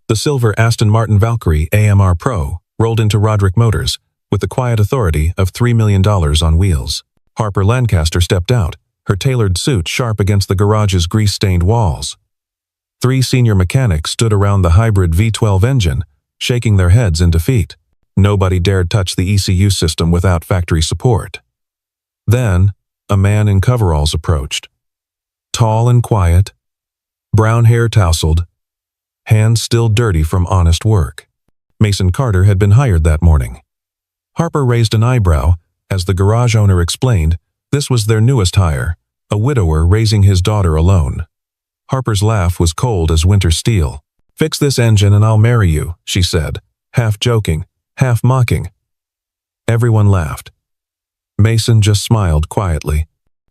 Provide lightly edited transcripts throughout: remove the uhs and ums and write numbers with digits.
The silver Aston Martin Valkyrie AMR Pro rolled into Roderick Motors with the quiet authority of $3 million on wheels. Harper Lancaster stepped out, her tailored suit sharp against the garage's grease-stained walls. 3 senior mechanics stood around the hybrid V12 engine, shaking their heads in defeat. Nobody dared touch the ECU system without factory support. Then, a man in coveralls approached. Tall and quiet, brown hair tousled, hands still dirty from honest work. Mason Carter had been hired that morning. Harper raised an eyebrow as the garage owner explained this was their newest hire, a widower raising his daughter alone. Harper's laugh was cold as winter steel. "Fix this engine and I'll marry you," she said, half joking, half mocking. Everyone laughed. Mason just smiled quietly.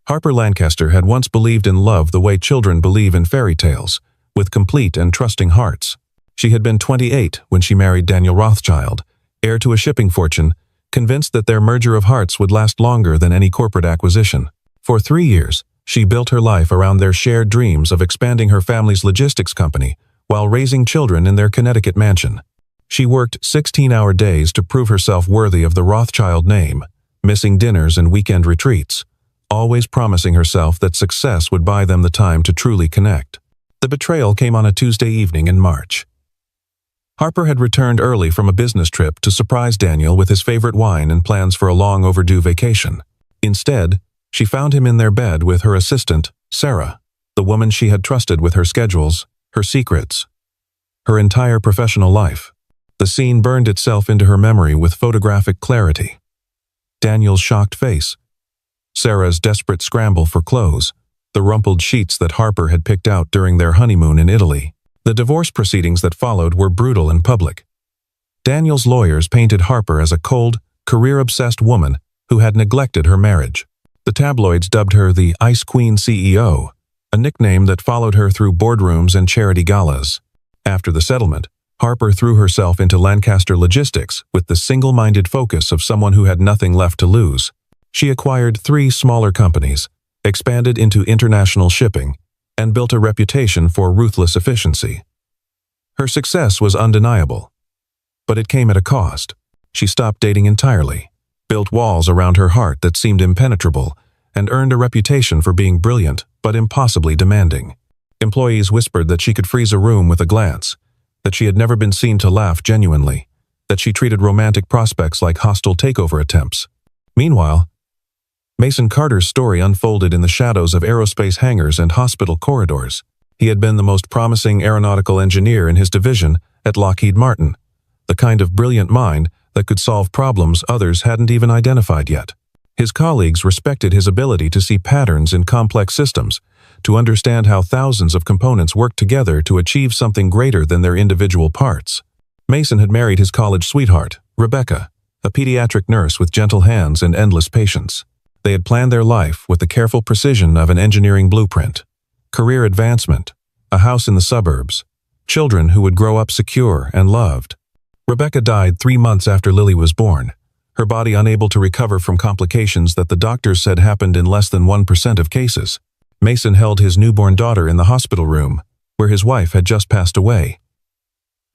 Harper Lancaster had once believed in love the way children believe in fairy tales, with complete and trusting hearts. She had been 28 when she married Daniel Rothschild, heir to a shipping fortune, convinced that their merger of hearts would last longer than any corporate acquisition. For 3 years, she built her life around their shared dreams of expanding her family's logistics company while raising children in their Connecticut mansion. She worked 16-hour days to prove herself worthy of the Rothschild name, missing dinners and weekend retreats, always promising herself that success would buy them the time to truly connect. The betrayal came on a Tuesday evening in March. Harper had returned early from a business trip to surprise Daniel with his favorite wine and plans for a long overdue vacation. Instead, she found him in their bed with her assistant, Sarah, the woman she had trusted with her schedules, her secrets, her entire professional life. The scene burned itself into her memory with photographic clarity. Daniel's shocked face, Sarah's desperate scramble for clothes, the rumpled sheets that Harper had picked out during their honeymoon in Italy. The divorce proceedings that followed were brutal and public. Daniel's lawyers painted Harper as a cold, career-obsessed woman who had neglected her marriage. The tabloids dubbed her the Ice Queen CEO, a nickname that followed her through boardrooms and charity galas. After the settlement, Harper threw herself into Lancaster Logistics with the single-minded focus of someone who had nothing left to lose. She acquired 3 smaller companies, expanded into international shipping, and built a reputation for ruthless efficiency. Her success was undeniable, but it came at a cost. She stopped dating entirely, built walls around her heart that seemed impenetrable, and earned a reputation for being brilliant but impossibly demanding. Employees whispered that she could freeze a room with a glance, that she had never been seen to laugh genuinely, that she treated romantic prospects like hostile takeover attempts. Meanwhile, Mason Carter's story unfolded in the shadows of aerospace hangars and hospital corridors. He had been the most promising aeronautical engineer in his division at Lockheed Martin, the kind of brilliant mind that could solve problems others hadn't even identified yet. His colleagues respected his ability to see patterns in complex systems, to understand how thousands of components worked together to achieve something greater than their individual parts. Mason had married his college sweetheart, Rebecca, a pediatric nurse with gentle hands and endless patience. They had planned their life with the careful precision of an engineering blueprint. Career advancement, a house in the suburbs, children who would grow up secure and loved. Rebecca died 3 months after Lily was born, her body unable to recover from complications that the doctors said happened in less than 1% of cases. Mason held his newborn daughter in the hospital room, where his wife had just passed away,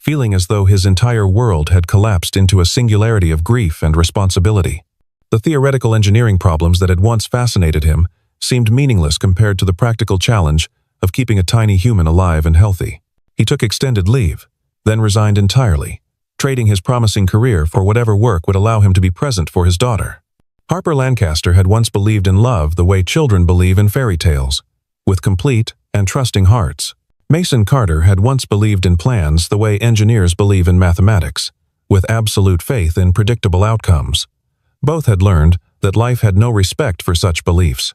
feeling as though his entire world had collapsed into a singularity of grief and responsibility. The theoretical engineering problems that had once fascinated him seemed meaningless compared to the practical challenge of keeping a tiny human alive and healthy. He took extended leave, then resigned entirely, trading his promising career for whatever work would allow him to be present for his daughter. Harper Lancaster had once believed in love the way children believe in fairy tales, with complete and trusting hearts. Mason Carter had once believed in plans the way engineers believe in mathematics, with absolute faith in predictable outcomes. Both had learned that life had no respect for such beliefs.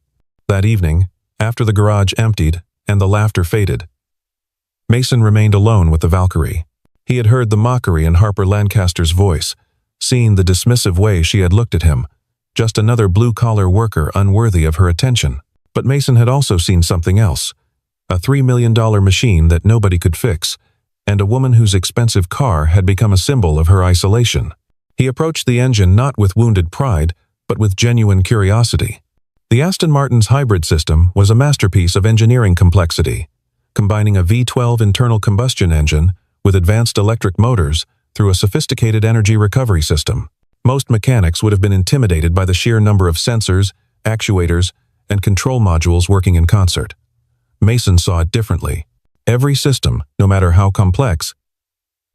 That evening, after the garage emptied and the laughter faded, Mason remained alone with the Valkyrie. He had heard the mockery in Harper Lancaster's voice, seen the dismissive way she had looked at him, just another blue-collar worker unworthy of her attention. But Mason had also seen something else, a $3 million machine that nobody could fix, and a woman whose expensive car had become a symbol of her isolation. He approached the engine not with wounded pride, but with genuine curiosity. The Aston Martin's hybrid system was a masterpiece of engineering complexity, combining a V12 internal combustion engine with advanced electric motors through a sophisticated energy recovery system. Most mechanics would have been intimidated by the sheer number of sensors, actuators, and control modules working in concert. Mason saw it differently. Every system, no matter how complex,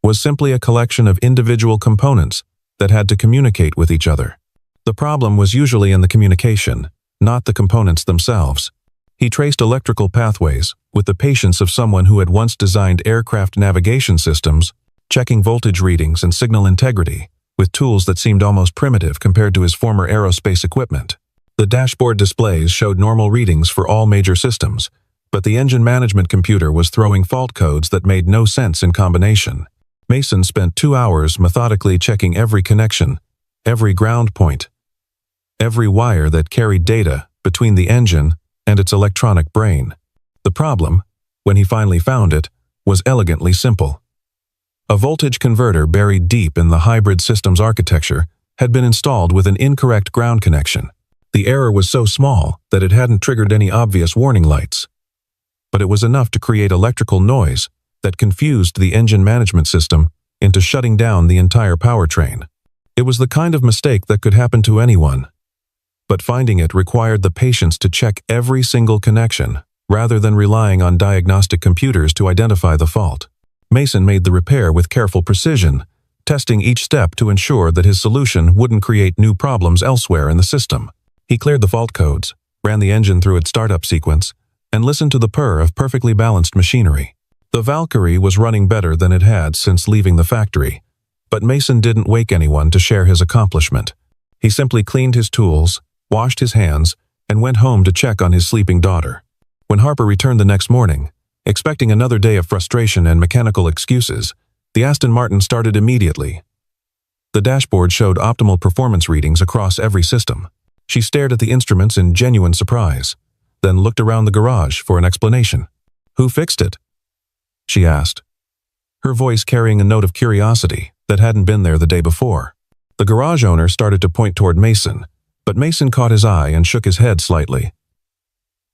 was simply a collection of individual components that had to communicate with each other. The problem was usually in the communication, not the components themselves. He traced electrical pathways with the patience of someone who had once designed aircraft navigation systems, checking voltage readings and signal integrity with tools that seemed almost primitive compared to his former aerospace equipment. The dashboard displays showed normal readings for all major systems, but the engine management computer was throwing fault codes that made no sense in combination. Mason spent 2 hours methodically checking every connection, every ground point, every wire that carried data between the engine and its electronic brain. The problem, when he finally found it, was elegantly simple. A voltage converter buried deep in the hybrid systems architecture had been installed with an incorrect ground connection. The error was so small that it hadn't triggered any obvious warning lights, but it was enough to create electrical noise that confused the engine management system into shutting down the entire powertrain. It was the kind of mistake that could happen to anyone, but finding it required the patience to check every single connection, rather than relying on diagnostic computers to identify the fault. Mason made the repair with careful precision, testing each step to ensure that his solution wouldn't create new problems elsewhere in the system. He cleared the fault codes, ran the engine through its startup sequence, and listened to the purr of perfectly balanced machinery. The Valkyrie was running better than it had since leaving the factory, but Mason didn't wake anyone to share his accomplishment. He simply cleaned his tools, washed his hands, and went home to check on his sleeping daughter. When Harper returned the next morning, expecting another day of frustration and mechanical excuses, the Aston Martin started immediately. The dashboard showed optimal performance readings across every system. She stared at the instruments in genuine surprise, then looked around the garage for an explanation. "Who fixed it?" she asked, her voice carrying a note of curiosity that hadn't been there the day before. The garage owner started to point toward Mason, but Mason caught his eye and shook his head slightly.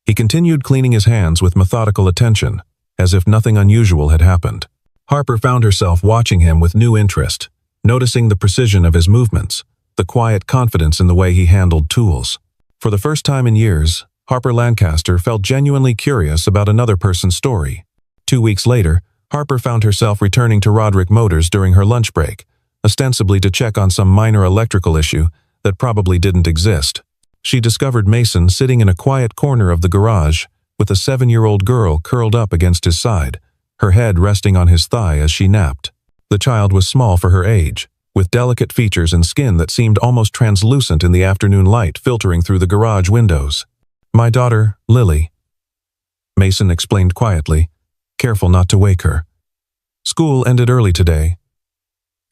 He continued cleaning his hands with methodical attention, as if nothing unusual had happened. Harper found herself watching him with new interest, noticing the precision of his movements, the quiet confidence in the way he handled tools. For the first time in years, Harper Lancaster felt genuinely curious about another person's story. 2 weeks later, Harper found herself returning to Roderick Motors during her lunch break, ostensibly to check on some minor electrical issue that probably didn't exist. She discovered Mason sitting in a quiet corner of the garage with a 7-year-old girl curled up against his side, her head resting on his thigh as she napped. The child was small for her age, with delicate features and skin that seemed almost translucent in the afternoon light filtering through the garage windows. "My daughter, Lily," Mason explained quietly, careful not to wake her. "School ended early today,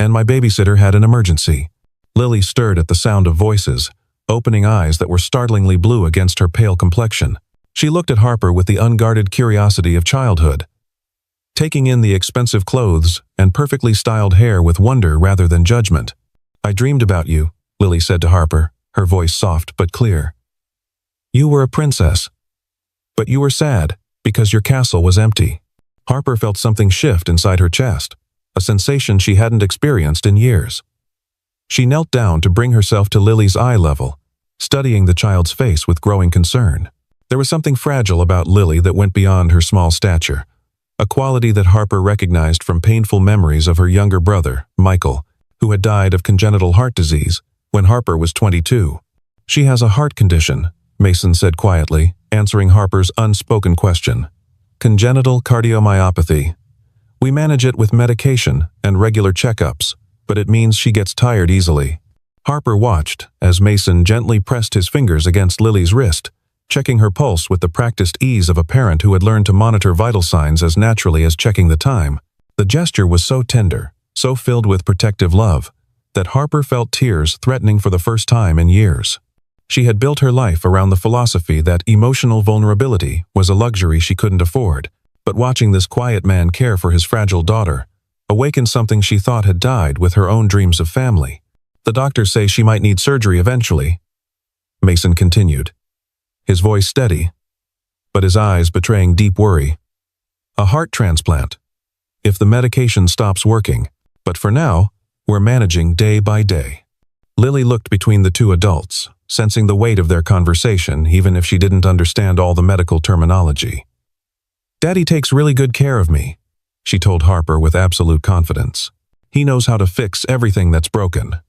and my babysitter had an emergency." Lily stirred at the sound of voices, opening eyes that were startlingly blue against her pale complexion. She looked at Harper with the unguarded curiosity of childhood, taking in the expensive clothes and perfectly styled hair with wonder rather than judgment. "I dreamed about you," Lily said to Harper, her voice soft but clear. "You were a princess, but you were sad because your castle was empty." Harper felt something shift inside her chest, a sensation she hadn't experienced in years. She knelt down to bring herself to Lily's eye level, studying the child's face with growing concern. There was something fragile about Lily that went beyond her small stature, a quality that Harper recognized from painful memories of her younger brother, Michael, who had died of congenital heart disease when Harper was 22. "She has a heart condition," Mason said quietly, answering Harper's unspoken question. "Congenital cardiomyopathy. We manage it with medication and regular checkups, but it means she gets tired easily." Harper watched as Mason gently pressed his fingers against Lily's wrist, checking her pulse with the practiced ease of a parent who had learned to monitor vital signs as naturally as checking the time. The gesture was so tender, so filled with protective love, that Harper felt tears threatening for the first time in years. She had built her life around the philosophy that emotional vulnerability was a luxury she couldn't afford, but watching this quiet man care for his fragile daughter awakened something she thought had died with her own dreams of family. "The doctors say she might need surgery eventually," Mason continued, his voice steady, but his eyes betraying deep worry. "A heart transplant. if the medication stops working. But for now, we're managing day by day. Lily looked between the two adults, sensing the weight of their conversation even if she didn't understand all the medical terminology. "Daddy takes really good care of me," she told Harper with absolute confidence. "He knows how to fix everything that's broken."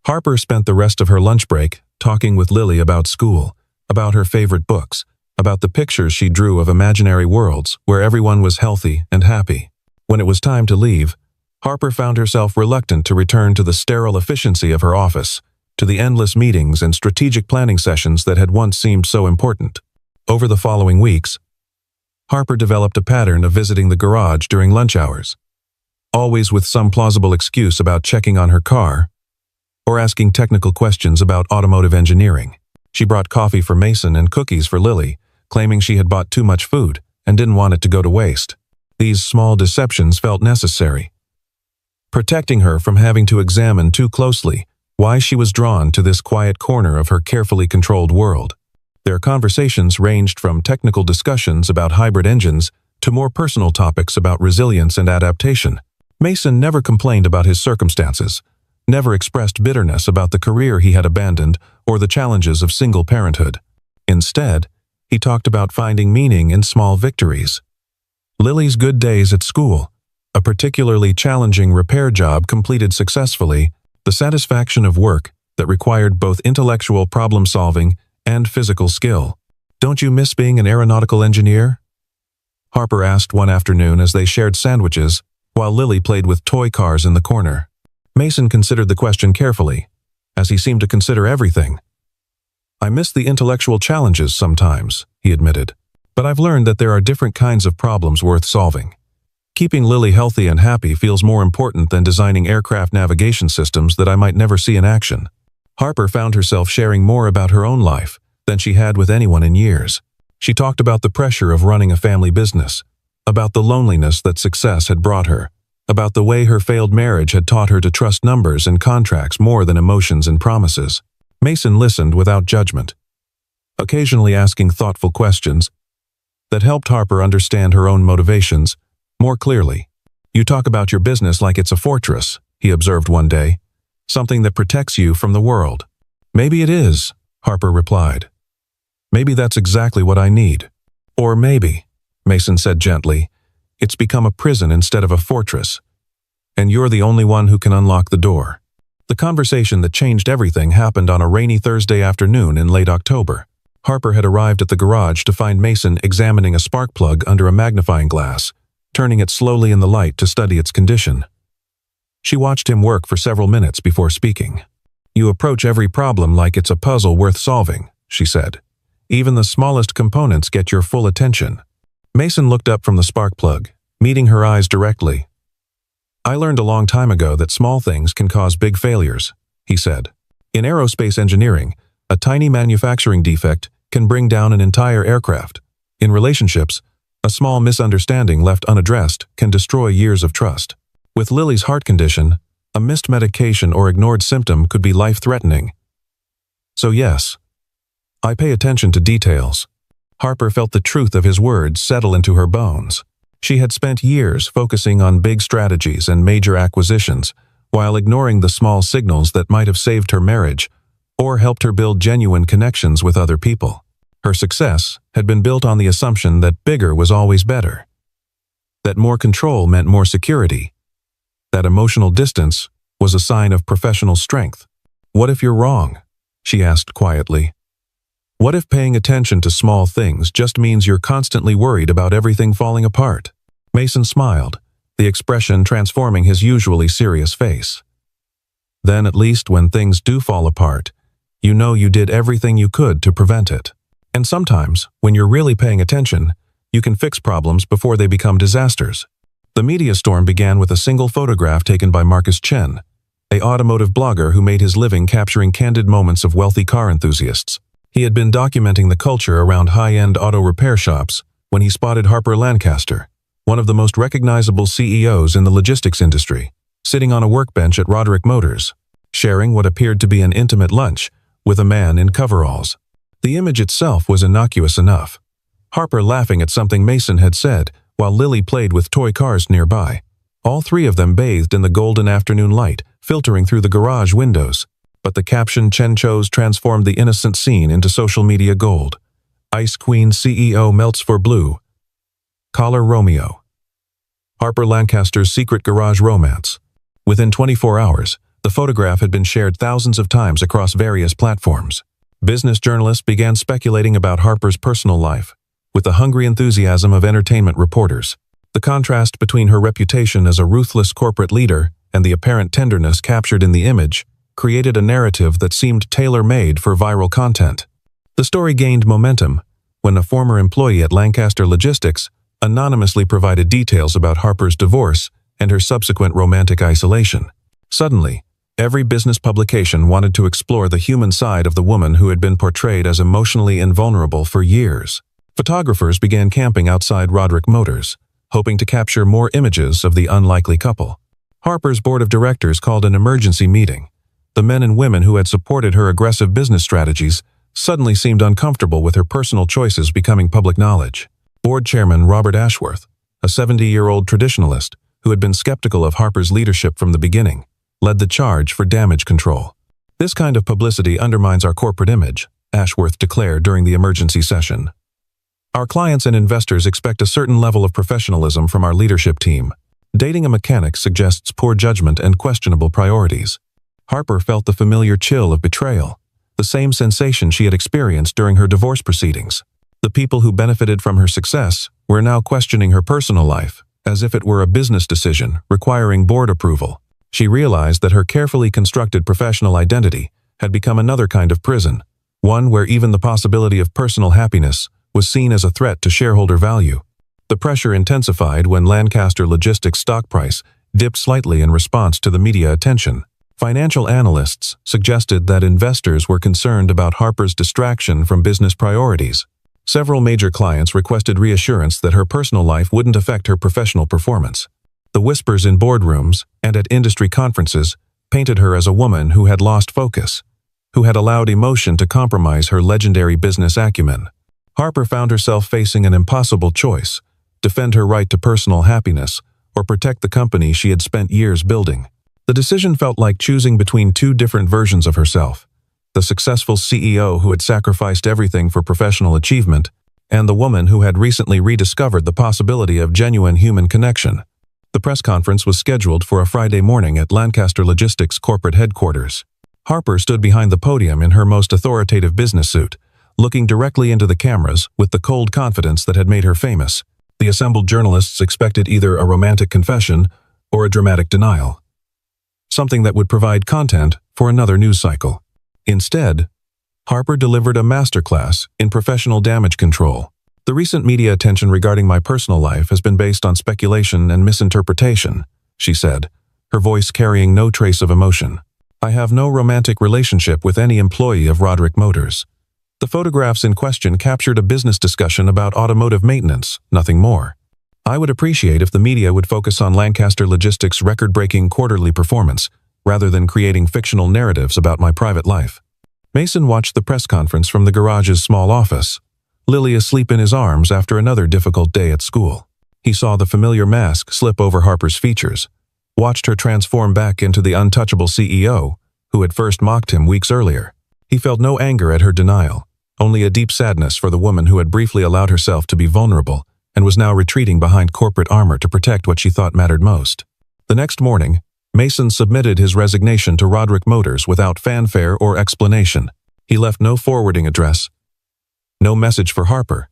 Harper spent the rest of her lunch break talking with Lily about school, about her favorite books, about the pictures she drew of imaginary worlds where everyone was healthy and happy. When it was time to leave, Harper found herself reluctant to return to the sterile efficiency of her office, to the endless meetings and strategic planning sessions that had once seemed so important. Over the following weeks, Harper developed a pattern of visiting the garage during lunch hours, always with some plausible excuse about checking on her car or asking technical questions about automotive engineering. She brought coffee for Mason and cookies for Lily, claiming she had bought too much food and didn't want it to go to waste. These small deceptions felt necessary, protecting her from having to examine too closely why she was drawn to this quiet corner of her carefully controlled world. Their conversations ranged from technical discussions about hybrid engines to more personal topics about resilience and adaptation. Mason never complained about his circumstances, never expressed bitterness about the career he had abandoned or the challenges of single parenthood. Instead, he talked about finding meaning in small victories. Lily's good days at school, a particularly challenging repair job completed successfully, the satisfaction of work that required both intellectual problem-solving and physical skill. "Don't you miss being an aeronautical engineer?" Harper asked one afternoon as they shared sandwiches while Lily played with toy cars in the corner. Mason considered the question carefully, as he seemed to consider everything. "I miss the intellectual challenges sometimes," he admitted, "but I've learned that there are different kinds of problems worth solving. Keeping Lily healthy and happy feels more important than designing aircraft navigation systems that I might never see in action." Harper found herself sharing more about her own life than she had with anyone in years. She talked about the pressure of running a family business, about the loneliness that success had brought her, about the way her failed marriage had taught her to trust numbers and contracts more than emotions and promises. Mason listened without judgment, occasionally asking thoughtful questions that helped Harper understand her own motivations more clearly. "You talk about your business like it's a fortress," he observed one day, "something that protects you from the world." "Maybe it is," Harper replied. "Maybe that's exactly what I need. Or maybe," Mason said gently, "it's become a prison instead of a fortress, and you're the only one who can unlock the door." The conversation that changed everything happened on a rainy Thursday afternoon in late October. Harper had arrived at the garage to find Mason examining a spark plug under a magnifying glass, turning it slowly in the light to study its condition. She watched him work for several minutes before speaking. "You approach every problem like it's a puzzle worth solving," she said. "Even the smallest components get your full attention." Mason looked up from the spark plug, meeting her eyes directly. "I learned a long time ago that small things can cause big failures," he said. "In aerospace engineering, a tiny manufacturing defect can bring down an entire aircraft. In relationships, a small misunderstanding left unaddressed can destroy years of trust. With Lily's heart condition, a missed medication or ignored symptom could be life-threatening. So yes, I pay attention to details." Harper felt the truth of his words settle into her bones. She had spent years focusing on big strategies and major acquisitions, while ignoring the small signals that might have saved her marriage or helped her build genuine connections with other people. Her success had been built on the assumption that bigger was always better, that more control meant more security, that emotional distance was a sign of professional strength. "What if you're wrong?" she asked quietly. "What if paying attention to small things just means you're constantly worried about everything falling apart?" Mason smiled, the expression transforming his usually serious face. "Then at least when things do fall apart, you know you did everything you could to prevent it. And sometimes, when you're really paying attention, you can fix problems before they become disasters." The media storm began with a single photograph taken by Marcus Chen, an automotive blogger who made his living capturing candid moments of wealthy car enthusiasts. He had been documenting the culture around high-end auto repair shops when he spotted Harper Lancaster, one of the most recognizable CEOs in the logistics industry, sitting on a workbench at Roderick Motors, sharing what appeared to be an intimate lunch with a man in coveralls. The image itself was innocuous enough, Harper laughing at something Mason had said while Lily played with toy cars nearby. All three of them bathed in the golden afternoon light, filtering through the garage windows. But the caption Chen chose transformed the innocent scene into social media gold. Ice Queen CEO melts for blue. Collar Romeo. Harper Lancaster's secret garage romance. Within 24 hours, the photograph had been shared thousands of times across various platforms. Business journalists began speculating about Harper's personal life, with the hungry enthusiasm of entertainment reporters. The contrast between her reputation as a ruthless corporate leader and the apparent tenderness captured in the image created a narrative that seemed tailor-made for viral content. The story gained momentum when a former employee at Lancaster Logistics anonymously provided details about Harper's divorce and her subsequent romantic isolation. Suddenly, every business publication wanted to explore the human side of the woman who had been portrayed as emotionally invulnerable for years. Photographers began camping outside Roderick Motors, hoping to capture more images of the unlikely couple. Harper's board of directors called an emergency meeting. The men and women who had supported her aggressive business strategies suddenly seemed uncomfortable with her personal choices becoming public knowledge. Board chairman Robert Ashworth, a 70-year-old traditionalist who had been skeptical of Harper's leadership from the beginning, led the charge for damage control. "This kind of publicity undermines our corporate image," Ashworth declared during the emergency session. "Our clients and investors expect a certain level of professionalism from our leadership team. Dating a mechanic suggests poor judgment and questionable priorities." Harper felt the familiar chill of betrayal, the same sensation she had experienced during her divorce proceedings. The people who benefited from her success were now questioning her personal life, as if it were a business decision requiring board approval. She realized that her carefully constructed professional identity had become another kind of prison, one where even the possibility of personal happiness was seen as a threat to shareholder value. The pressure intensified when Lancaster Logistics' stock price dipped slightly in response to the media attention. Financial analysts suggested that investors were concerned about Harper's distraction from business priorities. Several major clients requested reassurance that her personal life wouldn't affect her professional performance. The whispers in boardrooms and at industry conferences painted her as a woman who had lost focus, who had allowed emotion to compromise her legendary business acumen. Harper found herself facing an impossible choice: defend her right to personal happiness or protect the company she had spent years building. The decision felt like choosing between two different versions of herself: the successful CEO who had sacrificed everything for professional achievement, and the woman who had recently rediscovered the possibility of genuine human connection. The press conference was scheduled for a Friday morning at Lancaster Logistics corporate headquarters. Harper stood behind the podium in her most authoritative business suit, looking directly into the cameras with the cold confidence that had made her famous. The assembled journalists expected either a romantic confession or a dramatic denial, something that would provide content for another news cycle. Instead, Harper delivered a masterclass in professional damage control. "The recent media attention regarding my personal life has been based on speculation and misinterpretation," she said, her voice carrying no trace of emotion. "I have no romantic relationship with any employee of Roderick Motors. The photographs in question captured a business discussion about automotive maintenance, nothing more. I would appreciate if the media would focus on Lancaster Logistics' record-breaking quarterly performance, rather than creating fictional narratives about my private life." Mason watched the press conference from the garage's small office, Lily asleep in his arms after another difficult day at school. He saw the familiar mask slip over Harper's features, watched her transform back into the untouchable CEO, who had first mocked him weeks earlier. He felt no anger at her denial, only a deep sadness for the woman who had briefly allowed herself to be vulnerable and was now retreating behind corporate armor to protect what she thought mattered most. The next morning, Mason submitted his resignation to Roderick Motors without fanfare or explanation. He left no forwarding address, no message for Harper,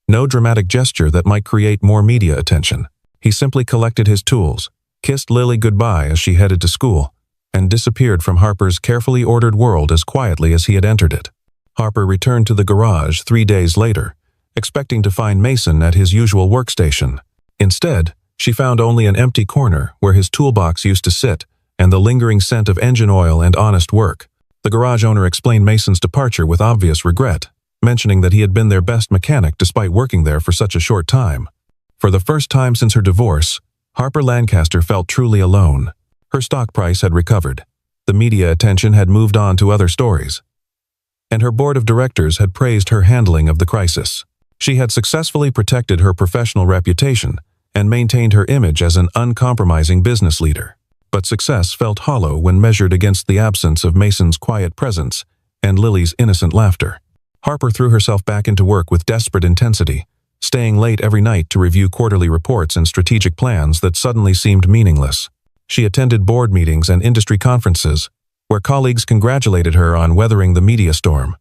no dramatic gesture that might create more media attention. He simply collected his tools, kissed Lily goodbye as she headed to school, and disappeared from Harper's carefully ordered world as quietly as he had entered it. Harper returned to the garage 3 days later, expecting to find Mason at his usual workstation. Instead, she found only an empty corner where his toolbox used to sit and the lingering scent of engine oil and honest work. The garage owner explained Mason's departure with obvious regret, mentioning that he had been their best mechanic despite working there for such a short time. For the first time since her divorce, Harper Lancaster felt truly alone. Her stock price had recovered, the media attention had moved on to other stories, and her board of directors had praised her handling of the crisis. She had successfully protected her professional reputation and maintained her image as an uncompromising business leader. But success felt hollow when measured against the absence of Mason's quiet presence and Lily's innocent laughter. Harper threw herself back into work with desperate intensity, staying late every night to review quarterly reports and strategic plans that suddenly seemed meaningless. She attended board meetings and industry conferences, where colleagues congratulated her on weathering the media storm,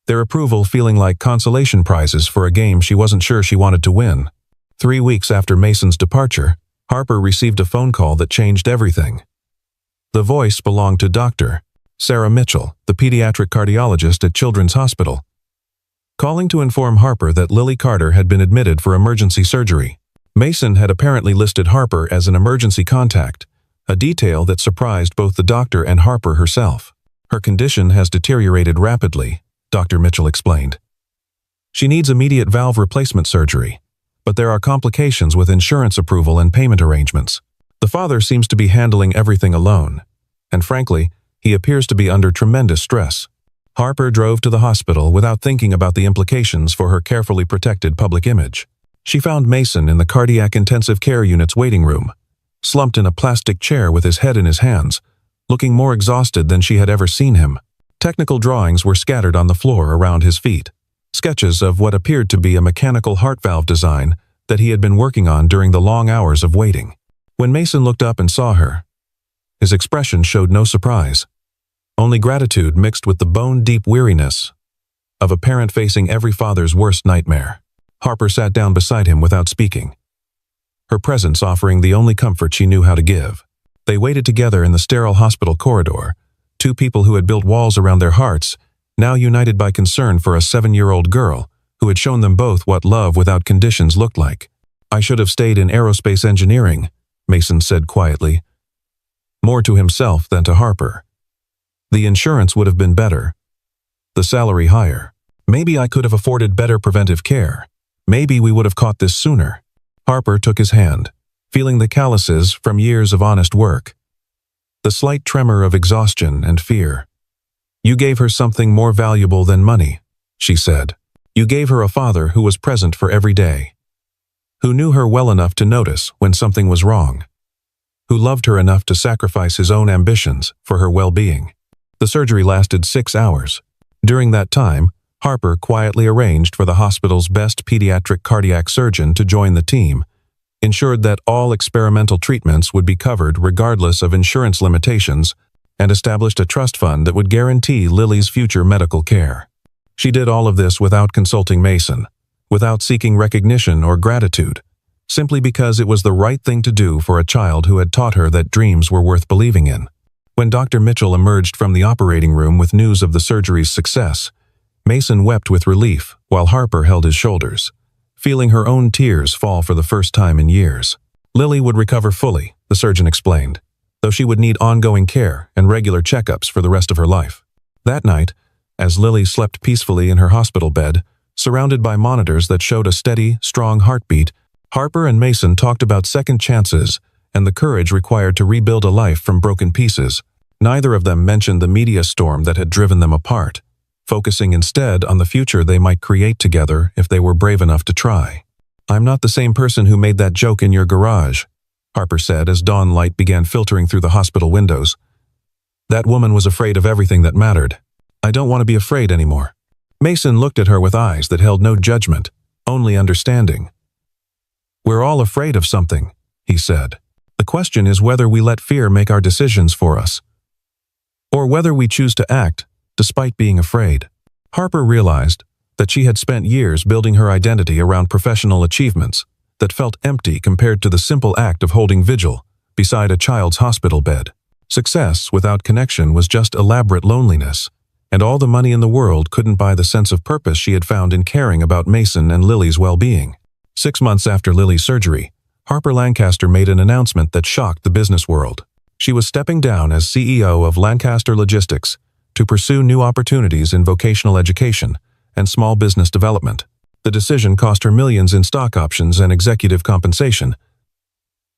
their approval feeling like consolation prizes for a game she wasn't sure she wanted to win. 3 weeks after Mason's departure, Harper received a phone call that changed everything. The voice belonged to Dr. Sarah Mitchell, the pediatric cardiologist at Children's Hospital, calling to inform Harper that Lily Carter had been admitted for emergency surgery. Mason had apparently listed Harper as an emergency contact, a detail that surprised both the doctor and Harper herself. Her condition has deteriorated rapidly, Dr. Mitchell explained. She needs immediate valve replacement surgery, but there are complications with insurance approval and payment arrangements. The father seems to be handling everything alone, and frankly, he appears to be under tremendous stress. Harper drove to the hospital without thinking about the implications for her carefully protected public image. She found Mason in the cardiac intensive care unit's waiting room, slumped in a plastic chair with his head in his hands, looking more exhausted than she had ever seen him. Technical drawings were scattered on the floor around his feet, sketches of what appeared to be a mechanical heart valve design that he had been working on during the long hours of waiting. When Mason looked up and saw her, his expression showed no surprise, only gratitude mixed with the bone-deep weariness of a parent facing every father's worst nightmare. Harper sat down beside him without speaking, her presence offering the only comfort she knew how to give. They waited together in the sterile hospital corridor, two people who had built walls around their hearts, now united by concern for a 7-year-old girl who had shown them both what love without conditions looked like. "I should have stayed in aerospace engineering," Mason said quietly, more to himself than to Harper. "The insurance would have been better, the salary higher. Maybe I could have afforded better preventive care. Maybe we would have caught this sooner." Harper took his hand, feeling the calluses from years of honest work, the slight tremor of exhaustion and fear. "You gave her something more valuable than money," she said. "You gave her a father who was present for every day, who knew her well enough to notice when something was wrong, who loved her enough to sacrifice his own ambitions for her well-being." The surgery lasted 6 hours. During that time, Harper quietly arranged for the hospital's best pediatric cardiac surgeon to join the team, ensured that all experimental treatments would be covered regardless of insurance limitations, and established a trust fund that would guarantee Lily's future medical care. She did all of this without consulting Mason, without seeking recognition or gratitude, simply because it was the right thing to do for a child who had taught her that dreams were worth believing in. When Dr. Mitchell emerged from the operating room with news of the surgery's success, Mason wept with relief while Harper held his shoulders, feeling her own tears fall for the first time in years. Lily would recover fully, the surgeon explained, though she would need ongoing care and regular checkups for the rest of her life. That night, as Lily slept peacefully in her hospital bed, surrounded by monitors that showed a steady, strong heartbeat, Harper and Mason talked about second chances and the courage required to rebuild a life from broken pieces. Neither of them mentioned the media storm that had driven them apart, focusing instead on the future they might create together if they were brave enough to try. "I'm not the same person who made that joke in your garage," Harper said as dawn light began filtering through the hospital windows. "That woman was afraid of everything that mattered. I don't want to be afraid anymore." Mason looked at her with eyes that held no judgment, only understanding. "We're all afraid of something," he said. "The question is whether we let fear make our decisions for us, or whether we choose to act despite being afraid." Harper realized that she had spent years building her identity around professional achievements that felt empty compared to the simple act of holding vigil beside a child's hospital bed. Success without connection was just elaborate loneliness, and all the money in the world couldn't buy the sense of purpose she had found in caring about Mason and Lily's well-being. 6 months after Lily's surgery, Harper Lancaster made an announcement that shocked the business world. She was stepping down as CEO of Lancaster Logistics to pursue new opportunities in vocational education and small business development. The decision cost her millions in stock options and executive compensation,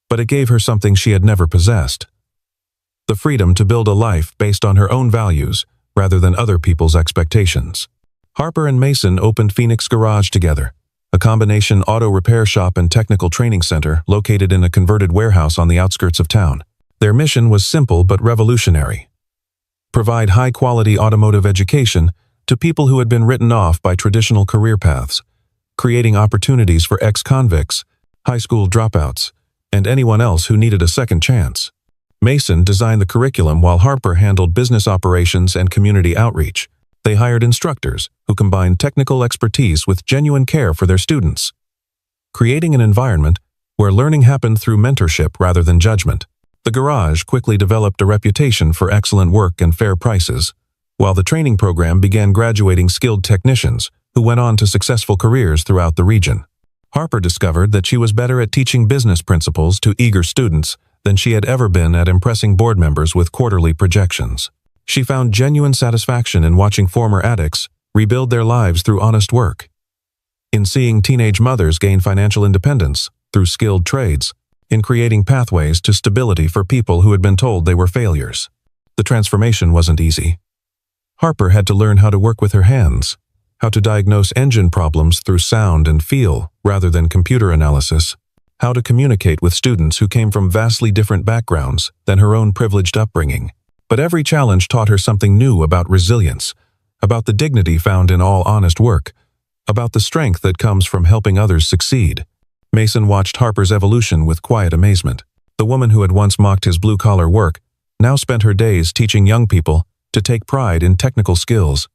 but it gave her something she had never possessed: the freedom to build a life based on her own values rather than other people's expectations. Harper and Mason opened Phoenix Garage together, a combination auto repair shop and technical training center located in a converted warehouse on the outskirts of town. Their mission was simple but revolutionary: provide high-quality automotive education to people who had been written off by traditional career paths, creating opportunities for ex-convicts, high school dropouts, and anyone else who needed a second chance. Mason designed the curriculum while Harper handled business operations and community outreach. They hired instructors who combined technical expertise with genuine care for their students, creating an environment where learning happened through mentorship rather than judgment. The garage quickly developed a reputation for excellent work and fair prices, while the training program began graduating skilled technicians who went on to successful careers throughout the region. Harper discovered that she was better at teaching business principles to eager students than she had ever been at impressing board members with quarterly projections. She found genuine satisfaction in watching former addicts rebuild their lives through honest work, in seeing teenage mothers gain financial independence through skilled trades, in creating pathways to stability for people who had been told they were failures. The transformation wasn't easy. Harper had to learn how to work with her hands, how to diagnose engine problems through sound and feel rather than computer analysis, how to communicate with students who came from vastly different backgrounds than her own privileged upbringing. But every challenge taught her something new about resilience, about the dignity found in all honest work, about the strength that comes from helping others succeed. Mason watched Harper's evolution with quiet amazement. The woman who had once mocked his blue-collar work now spent her days teaching young people to take pride in technical skills,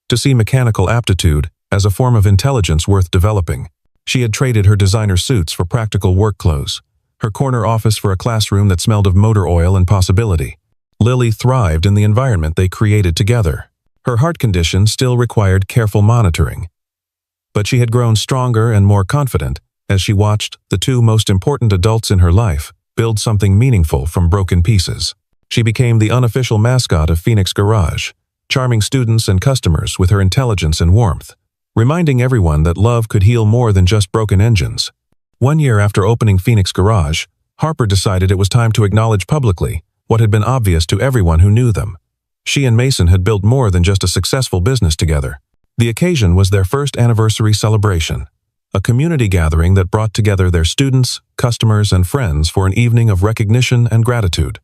to see mechanical aptitude as a form of intelligence worth developing. She had traded her designer suits for practical work clothes, her corner office for a classroom that smelled of motor oil and possibility. Lily thrived in the environment they created together. Her heart condition still required careful monitoring, but she had grown stronger and more confident as she watched the two most important adults in her life build something meaningful from broken pieces. She became the unofficial mascot of Phoenix Garage, charming students and customers with her intelligence and warmth, reminding everyone that love could heal more than just broken engines. 1 year after opening Phoenix Garage, Harper decided it was time to acknowledge publicly what had been obvious to everyone who knew them. She and Mason had built more than just a successful business together. The occasion was their first anniversary celebration, a community gathering that brought together their students, customers, and friends for an evening of recognition and gratitude.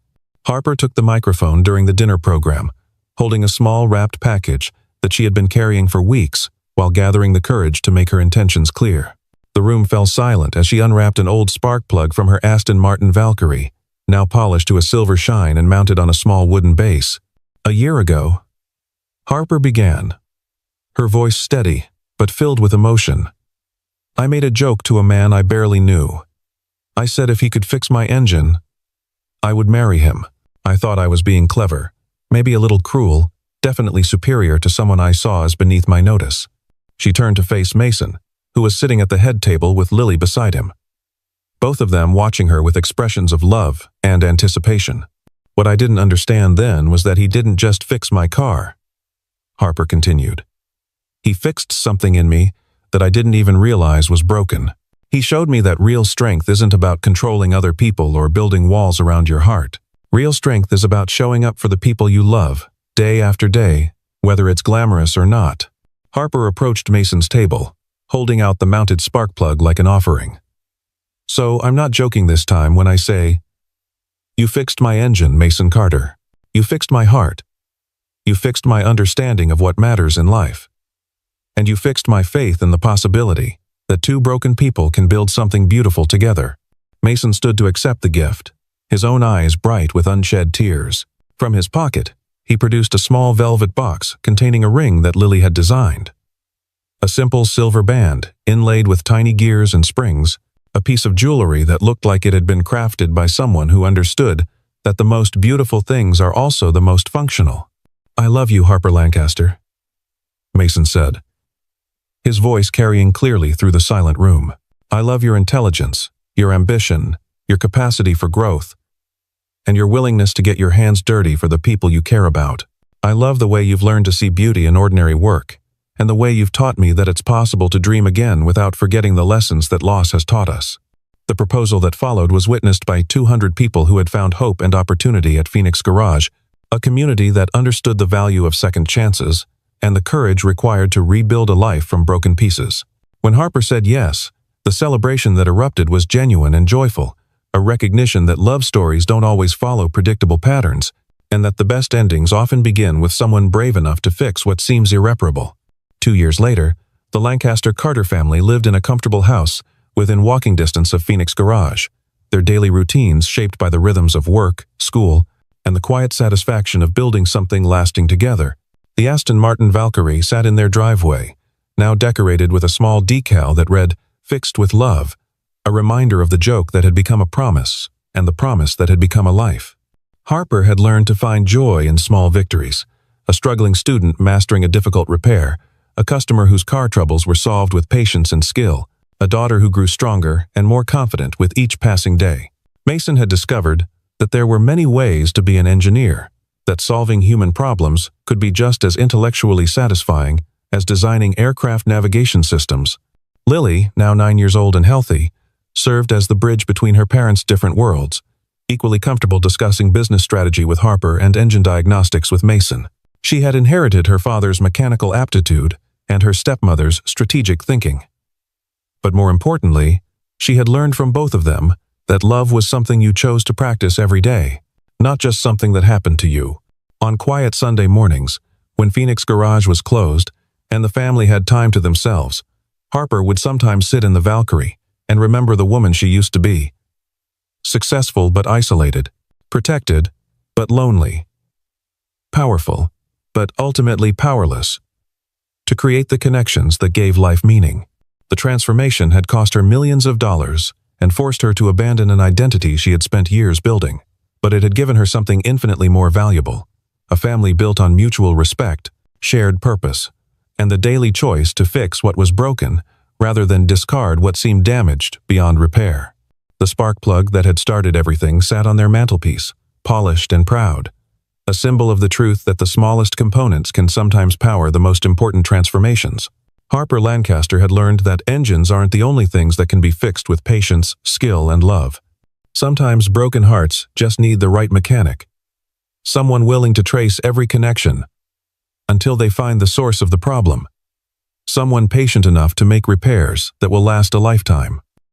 Harper took the microphone during the dinner program, holding a small wrapped package that she had been carrying for weeks while gathering the courage to make her intentions clear. The room fell silent as she unwrapped an old spark plug from her Aston Martin Valkyrie, now polished to a silver shine and mounted on a small wooden base. A year ago, Harper began, her voice steady but filled with emotion. I made a joke to a man I barely knew. I said if he could fix my engine, I would marry him. I thought I was being clever, maybe a little cruel, definitely superior to someone I saw as beneath my notice. She turned to face Mason, who was sitting at the head table with Lily beside him, both of them watching her with expressions of love and anticipation. What I didn't understand then was that he didn't just fix my car, Harper continued. He fixed something in me that I didn't even realize was broken. He showed me that real strength isn't about controlling other people or building walls around your heart. Real strength is about showing up for the people you love, day after day, whether it's glamorous or not. Harper approached Mason's table, holding out the mounted spark plug like an offering. So I'm not joking this time when I say, you fixed my engine, Mason Carter. You fixed my heart. You fixed my understanding of what matters in life. And you fixed my faith in the possibility that two broken people can build something beautiful together. Mason stood to accept the gift, his own eyes bright with unshed tears. From his pocket, he produced a small velvet box containing a ring that Lily had designed. A simple silver band, inlaid with tiny gears and springs, a piece of jewelry that looked like it had been crafted by someone who understood that the most beautiful things are also the most functional. I love you, Harper Lancaster, Mason said, his voice carrying clearly through the silent room. I love your intelligence, your ambition, your capacity for growth, and your willingness to get your hands dirty for the people you care about. I love the way you've learned to see beauty in ordinary work, and the way you've taught me that it's possible to dream again without forgetting the lessons that loss has taught us. The proposal that followed was witnessed by 200 people who had found hope and opportunity at Phoenix Garage, a community that understood the value of second chances and the courage required to rebuild a life from broken pieces. When Harper said yes, the celebration that erupted was genuine and joyful, a recognition that love stories don't always follow predictable patterns, and that the best endings often begin with someone brave enough to fix what seems irreparable. 2 years later, the Lancaster Carter family lived in a comfortable house within walking distance of Phoenix Garage, their daily routines shaped by the rhythms of work, school, and the quiet satisfaction of building something lasting together. The Aston Martin Valkyrie sat in their driveway, now decorated with a small decal that read, "Fixed with Love," a reminder of the joke that had become a promise, and the promise that had become a life. Harper had learned to find joy in small victories, a struggling student mastering a difficult repair, a customer whose car troubles were solved with patience and skill, a daughter who grew stronger and more confident with each passing day. Mason had discovered that there were many ways to be an engineer, that solving human problems could be just as intellectually satisfying as designing aircraft navigation systems. Lily, now 9 years old and healthy, served as the bridge between her parents' different worlds, equally comfortable discussing business strategy with Harper and engine diagnostics with Mason. She had inherited her father's mechanical aptitude and her stepmother's strategic thinking. But more importantly, she had learned from both of them that love was something you chose to practice every day, not just something that happened to you. On quiet Sunday mornings, when Phoenix Garage was closed and the family had time to themselves, Harper would sometimes sit in the Valkyrie and remember the woman she used to be. Successful but isolated, protected but lonely, powerful but ultimately powerless. To create the connections that gave life meaning. The transformation had cost her millions of dollars and forced her to abandon an identity she had spent years building. But it had given her something infinitely more valuable, a family built on mutual respect, shared purpose, and the daily choice to fix what was broken rather than discard what seemed damaged beyond repair. The spark plug that had started everything sat on their mantelpiece, polished and proud, a symbol of the truth that the smallest components can sometimes power the most important transformations. Harper Lancaster had learned that engines aren't the only things that can be fixed with patience, skill, and love. Sometimes broken hearts just need the right mechanic, someone willing to trace every connection until they find the source of the problem, someone patient enough to make repairs that will last a lifetime.